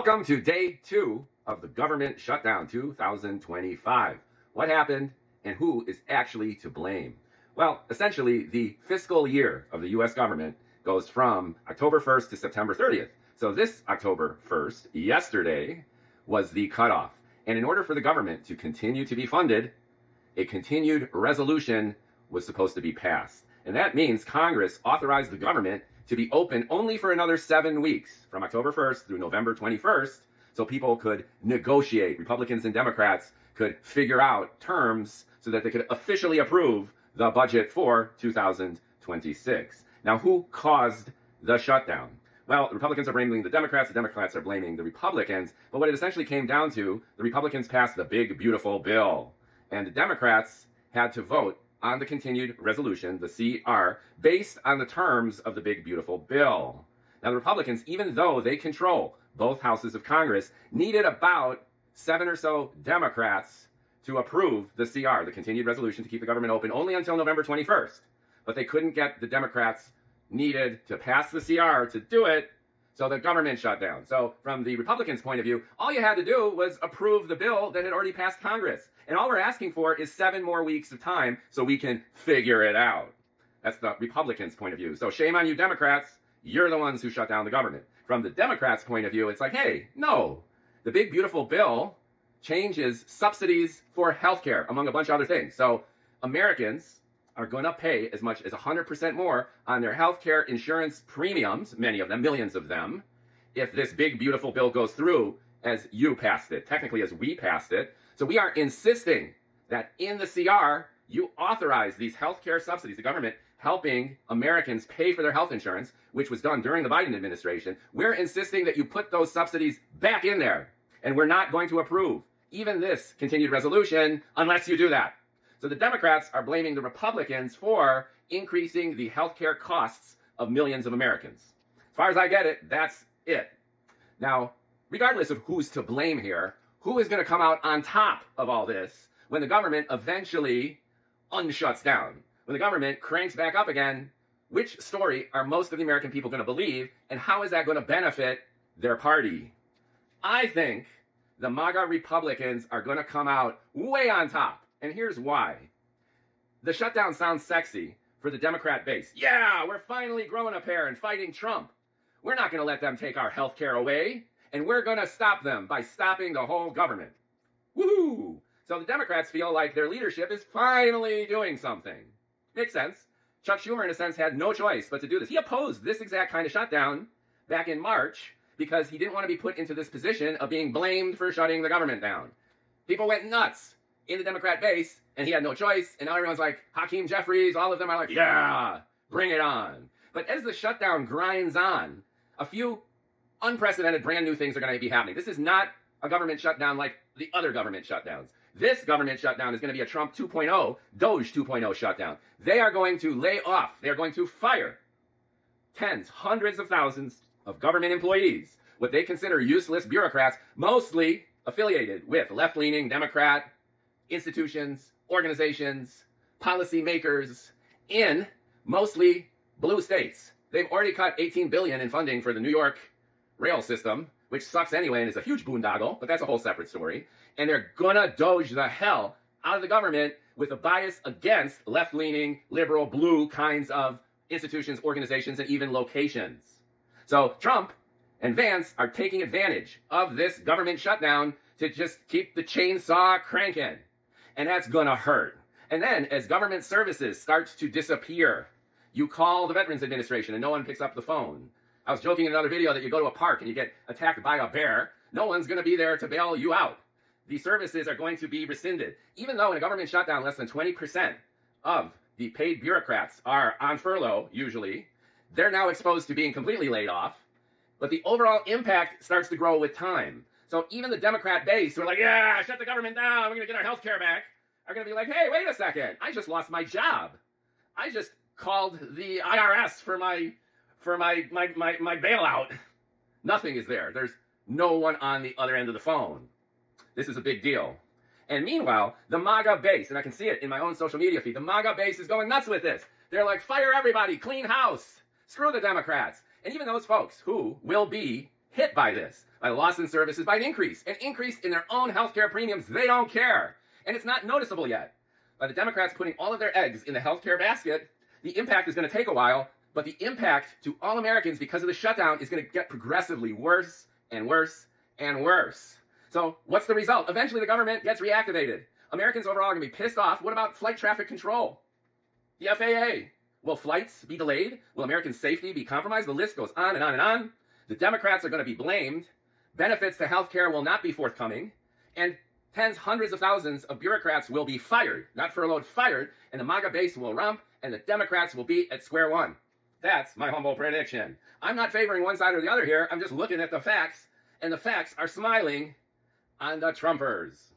Welcome to day 2 of the government shutdown 2025. What happened and who is actually to blame? Well, essentially, the fiscal year of the US government goes from October 1st to September 30th. So this October 1st, yesterday, was the cutoff. And in order for the government to continue to be funded, a continued resolution was supposed to be passed. And that means Congress authorized the government to be open only for another 7 weeks, from October 1st through November 21st, so people could negotiate. Republicans and Democrats could figure out terms so that they could officially approve the budget for 2026. Now, who caused the shutdown? Well, the Republicans are blaming the Democrats are blaming the Republicans, but what it essentially came down to, the Republicans passed the big, beautiful bill, and the Democrats had to vote on the continued resolution, the CR, based on the terms of the big, beautiful bill. Now, the Republicans, even though they control both houses of Congress, needed about 7 or so Democrats to approve the CR, the continued resolution to keep the government open only until November 21st. But they couldn't get the Democrats needed to pass the CR to do it, so the government shut down. So from the Republicans' point of view, all you had to do was approve the bill that had already passed Congress. And all we're asking for is 7 more weeks of time so we can figure it out. That's the Republicans' point of view. So shame on you Democrats, you're the ones who shut down the government. From the Democrats' point of view, it's like, hey, no, the big beautiful bill changes subsidies for healthcare, among a bunch of other things. So Americans are going to pay as much as 100% more on their healthcare insurance premiums, many of them, millions of them, if this big beautiful bill goes through as you passed it, technically as we passed it. So we are insisting that in the CR, you authorize these healthcare subsidies, the government helping Americans pay for their health insurance, which was done during the Biden administration. We're insisting that you put those subsidies back in there, and we're not going to approve even this continued resolution unless you do that. So the Democrats are blaming the Republicans for increasing the healthcare costs of millions of Americans. As far as I get it, that's it. Now, regardless of who's to blame here, who is going to come out on top of all this when the government eventually unshuts down? When the government cranks back up again, which story are most of the American people going to believe, and how is that going to benefit their party? I think the MAGA Republicans are going to come out way on top. And here's why. The shutdown sounds sexy for the Democrat base. Yeah, we're finally growing a pair and fighting Trump. We're not going to let them take our health care away, and we're going to stop them by stopping the whole government. Woohoo! So the Democrats feel like their leadership is finally doing something. Makes sense. Chuck Schumer, in a sense, had no choice but to do this. He opposed this exact kind of shutdown back in March because he didn't want to be put into this position of being blamed for shutting the government down. People went nuts in the Democrat base, and he had no choice, and now everyone's like, Hakeem Jeffries, all of them are like, yeah, bring it on. But as the shutdown grinds on, a few unprecedented brand new things are going to be happening. This is not a government shutdown like the other government shutdowns. This government shutdown is going to be a Trump 2.0, Doge 2.0 shutdown. They are going to lay off, they are going to fire tens, hundreds of thousands of government employees, what they consider useless bureaucrats, mostly affiliated with left-leaning Democrat institutions, organizations, policymakers in mostly blue states. They've already cut $18 billion in funding for the New York rail system, which sucks anyway and is a huge boondoggle, but that's a whole separate story. And they're gonna doge the hell out of the government with a bias against left-leaning, liberal, blue kinds of institutions, organizations, and even locations. So Trump and Vance are taking advantage of this government shutdown to just keep the chainsaw cranking. And that's gonna hurt. And then as government services start to disappear, you call the Veterans Administration and no one picks up the phone. I was joking in another video that you go to a park and you get attacked by a bear. No one's gonna be there to bail you out. These services are going to be rescinded. Even though in a government shutdown, less than 20% of the paid bureaucrats are on furlough, usually, they're now exposed to being completely laid off. But the overall impact starts to grow with time. So even the Democrat base who are like, yeah, shut the government down, we're going to get our health care back, are going to be like, hey, wait a second, I just lost my job. I just called the IRS for my bailout. Nothing is there. There's no one on the other end of the phone. This is a big deal. And meanwhile, the MAGA base, and I can see it in my own social media feed, the MAGA base is going nuts with this. They're like, fire everybody, clean house, screw the Democrats. And even those folks who will be hit by this, by loss in services, by an increase in their own healthcare premiums. They don't care. And it's not noticeable yet. By the Democrats putting all of their eggs in the healthcare basket, the impact is going to take a while, but the impact to all Americans because of the shutdown is going to get progressively worse and worse and worse. So what's the result? Eventually the government gets reactivated. Americans overall are going to be pissed off. What about flight traffic control? The FAA. Will flights be delayed? Will American safety be compromised? The list goes on and on and on. The Democrats are going to be blamed. Benefits to healthcare will not be forthcoming. And tens, hundreds of thousands of bureaucrats will be fired, not furloughed, fired, and the MAGA base will rump, and the Democrats will be at square one. That's my humble prediction. I'm not favoring one side or the other here. I'm just looking at the facts, and the facts are smiling on the Trumpers.